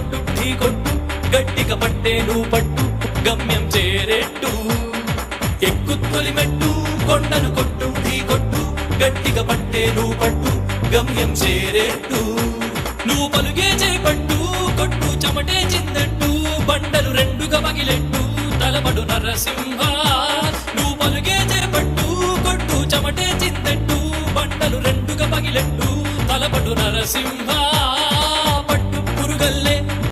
కొట్టు ఢీ కొట్టు గట్టిగా పట్టేను పట్టు గమ్యం చేరేట్టు ఎక్కు తొలిమెట్టు కొండను కొట్టు ఢీ కొట్టు గట్టిగా పట్టేను పట్టు గమ్యం చేరేట్టు నువ్వు పలుగే చేపట్టు కొట్టు చెమటే చిందట్టు బండలు రెండుగా పగిలెట్టు తలబడు నరసింహ నువ్వు పలుగే చేపట్టు కొట్టు చెమటే చిందట్టు బండలు రెండుగా పగిలెట్టు తలబడు నరసింహ